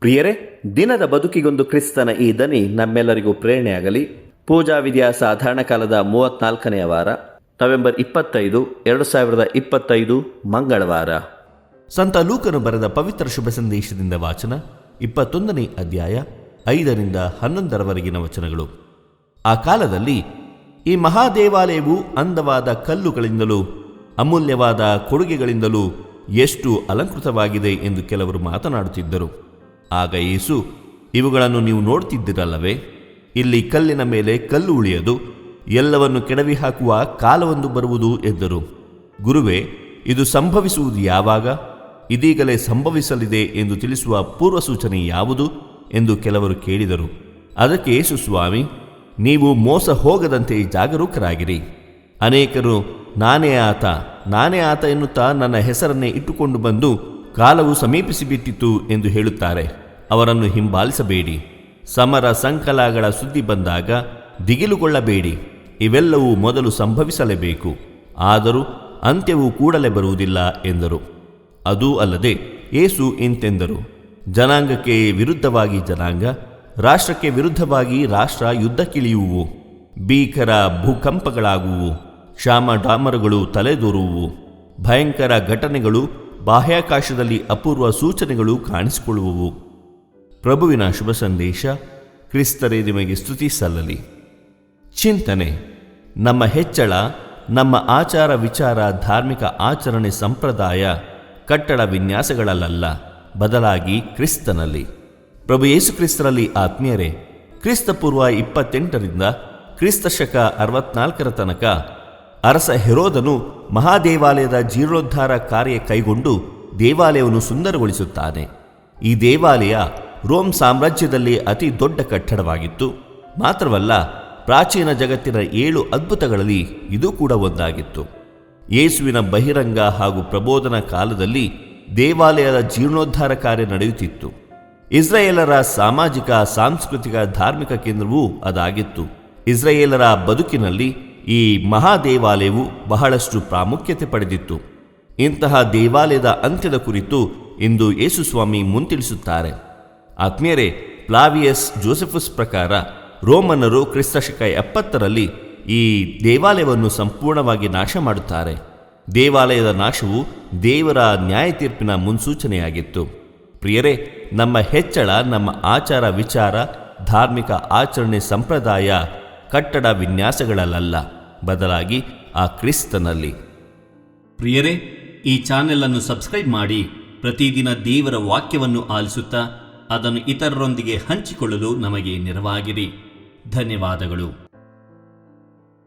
ಪ್ರಿಯರೇ, ದಿನದ ಬದುಕಿಗೊಂದು ಕ್ರಿಸ್ತನ ಈ ದನಿ ನಮ್ಮೆಲ್ಲರಿಗೂ ಪ್ರೇರಣೆಯಾಗಲಿ. ಪೂಜಾ ವಿಧಿಯ ಸಾಧಾರಣ ಕಾಲದ 34ನೇ ವಾರ, ನವೆಂಬರ್ 25, 2025 ಮಂಗಳವಾರ. ಸಂತ ಲೂಕನು ಬರೆದ ಪವಿತ್ರ ಶುಭ ಸಂದೇಶದಿಂದ ವಾಚನ. 21ನೇ ಅಧ್ಯಾಯ 5ರಿಂದ 11ರವರೆಗಿನ ವಚನಗಳು. ಆ ಕಾಲದಲ್ಲಿ ಈ ಮಹಾದೇವಾಲಯವು ಅಂದವಾದ ಕಲ್ಲುಗಳಿಂದಲೂ ಅಮೂಲ್ಯವಾದ ಕೊಡುಗೆಗಳಿಂದಲೂ ಎಷ್ಟು ಅಲಂಕೃತವಾಗಿದೆ ಎಂದು ಕೆಲವರು ಮಾತನಾಡುತ್ತಿದ್ದರು. ಆಗ ಯೇಸು, ಇವುಗಳನ್ನು ನೀವು ನೋಡ್ತಿದ್ದಿರಲ್ಲವೇ? ಇಲ್ಲಿ ಕಲ್ಲಿನ ಮೇಲೆ ಕಲ್ಲು ಉಳಿಯದು, ಎಲ್ಲವನ್ನು ಕೆಡವಿ ಹಾಕುವ ಕಾಲವೊಂದು ಬರುವುದು ಎಂದರು. ಗುರುವೇ, ಇದು ಸಂಭವಿಸುವುದು ಯಾವಾಗ? ಇದೀಗಲೇ ಸಂಭವಿಸಲಿದೆ ಎಂದು ತಿಳಿಸುವ ಪೂರ್ವ ಸೂಚನೆ ಯಾವುದು ಎಂದು ಕೆಲವರು ಕೇಳಿದರು. ಅದಕ್ಕೆ ಯೇಸು, ಸ್ವಾಮಿ, ನೀವು ಮೋಸ ಹೋಗದಂತೆ ಜಾಗರೂಕರಾಗಿರಿ. ಅನೇಕರು ನಾನೇ ಆತ ಎನ್ನುತ್ತಾ ನನ್ನ ಹೆಸರನ್ನೇ ಇಟ್ಟುಕೊಂಡು ಬಂದು ಕಾಲವು ಸಮೀಪಿಸಿಬಿಟ್ಟಿತು ಎಂದು ಹೇಳುತ್ತಾರೆ. ಅವರನ್ನು ಹಿಂಬಾಲಿಸಬೇಡಿ. ಸಮರ ಸಂಕಲಗಳ ಸುದ್ದಿ ಬಂದಾಗ ದಿಗಿಲುಗೊಳ್ಳಬೇಡಿ. ಇವೆಲ್ಲವೂ ಮೊದಲು ಸಂಭವಿಸಲೇಬೇಕು, ಆದರೂ ಅಂತ್ಯವು ಕೂಡಲೇ ಬರುವುದಿಲ್ಲ ಎಂದರು. ಅದೂ ಅಲ್ಲದೆ ಯೇಸು ಇಂತೆಂದರು, ಜನಾಂಗಕ್ಕೆ ವಿರುದ್ಧವಾಗಿ ಜನಾಂಗ, ರಾಷ್ಟ್ರಕ್ಕೆ ವಿರುದ್ಧವಾಗಿ ರಾಷ್ಟ್ರ ಯುದ್ಧಕ್ಕಿಳಿಯುವು. ಭೀಕರ ಭೂಕಂಪಗಳಾಗುವು, ಕ್ಷಾಮಡಾಮರುಗಳು ತಲೆದೋರುವು, ಭಯಂಕರ ಘಟನೆಗಳು, ಬಾಹ್ಯಾಕಾಶದಲ್ಲಿ ಅಪೂರ್ವ ಸೂಚನೆಗಳು ಕಾಣಿಸಿಕೊಳ್ಳುವವು. ಪ್ರಭುವಿನ ಶುಭ ಸಂದೇಶ. ಕ್ರಿಸ್ತರೇ ನಿಮಗೆ ಸ್ತುತಿ ಸಲ್ಲಲಿ. ಚಿಂತನೆ. ನಮ್ಮ ಹೆಚ್ಚಳ ನಮ್ಮ ಆಚಾರ ವಿಚಾರ, ಧಾರ್ಮಿಕ ಆಚರಣೆ, ಸಂಪ್ರದಾಯ, ಕಟ್ಟಡ ವಿನ್ಯಾಸಗಳಲ್ಲ, ಬದಲಾಗಿ ಕ್ರಿಸ್ತನಲ್ಲಿ. ಪ್ರಭು ಯೇಸು ಕ್ರಿಸ್ತರಲ್ಲಿ ಆತ್ಮೀಯರೇ, ಕ್ರಿಸ್ತಪೂರ್ವ 28ರಿಂದ ಕ್ರಿಸ್ತಶಕ 64ರ ತನಕ ಅರಸ ಹೆರೋದನು ಮಹಾದೇವಾಲಯದ ಜೀರ್ಣೋದ್ಧಾರ ಕಾರ್ಯ ಕೈಗೊಂಡು ದೇವಾಲಯವನ್ನು ಸುಂದರಗೊಳಿಸುತ್ತಾನೆ. ಈ ದೇವಾಲಯ ರೋಮ್ ಸಾಮ್ರಾಜ್ಯದಲ್ಲಿ ಅತಿ ದೊಡ್ಡ ಕಟ್ಟಡವಾಗಿತ್ತು. ಮಾತ್ರವಲ್ಲ, ಪ್ರಾಚೀನ ಜಗತ್ತಿನ 7 ಅದ್ಭುತಗಳಲ್ಲಿ ಇದು ಕೂಡ ಒಂದಾಗಿತ್ತು. ಯೇಸುವಿನ ಬಹಿರಂಗ ಹಾಗೂ ಪ್ರಬೋಧನ ಕಾಲದಲ್ಲಿ ದೇವಾಲಯದ ಜೀರ್ಣೋದ್ಧಾರ ಕಾರ್ಯ ನಡೆಯುತ್ತಿತ್ತು. ಇಸ್ರಾಯೇಲರ ಸಾಮಾಜಿಕ, ಸಾಂಸ್ಕೃತಿಕ, ಧಾರ್ಮಿಕ ಕೇಂದ್ರವೂ ಅದಾಗಿತ್ತು. ಇಸ್ರಾಯೇಲರ ಬದುಕಿನಲ್ಲಿ ಈ ಮಹಾದೇವಾಲಯವು ಬಹಳಷ್ಟು ಪ್ರಾಮುಖ್ಯತೆ ಪಡೆದಿತ್ತು. ಇಂತಹ ದೇವಾಲಯದ ಅಂತ್ಯದ ಕುರಿತು ಇಂದು ಯೇಸು ಸ್ವಾಮಿ ಮುಂತಿಳಿಸುತ್ತಾರೆ. ಆತ್ಮೀಯರೇ, ಫ್ಲಾವಿಯಸ್ ಜೋಸೆಫಸ್ ಪ್ರಕಾರ ರೋಮನ್ನರು ಕ್ರಿಸ್ತಶಕ 70ರಲ್ಲಿ ಈ ದೇವಾಲಯವನ್ನು ಸಂಪೂರ್ಣವಾಗಿ ನಾಶ ಮಾಡುತ್ತಾರೆ. ದೇವಾಲಯದ ನಾಶವು ದೇವರ ನ್ಯಾಯ ತೀರ್ಪಿನ ಮುನ್ಸೂಚನೆಯಾಗಿತ್ತು. ಪ್ರಿಯರೇ, ನಮ್ಮ ಹೆಚ್ಚಳ ನಮ್ಮ ಆಚಾರ ವಿಚಾರ, ಧಾರ್ಮಿಕ ಆಚರಣೆ, ಸಂಪ್ರದಾಯ, ಕಟ್ಟಡ ವಿನ್ಯಾಸಗಳಲ್ಲ, ಬದಲಾಗಿ ಆ ಕ್ರಿಸ್ತನಲ್ಲಿ. ಪ್ರಿಯರೇ, ಈ ಚಾನೆಲ್ ಅನ್ನು ಸಬ್ಸ್ಕ್ರೈಬ್ ಮಾಡಿ ಪ್ರತಿದಿನ ದೇವರ ವಾಕ್ಯವನ್ನು ಆಲಿಸುತ್ತಾ ಅದನ್ನು ಇತರರೊಂದಿಗೆ ಹಂಚಿಕೊಳ್ಳಲು ನಮಗೆ ನೆರವಾಗಿರಿ. ಧನ್ಯವಾದಗಳು.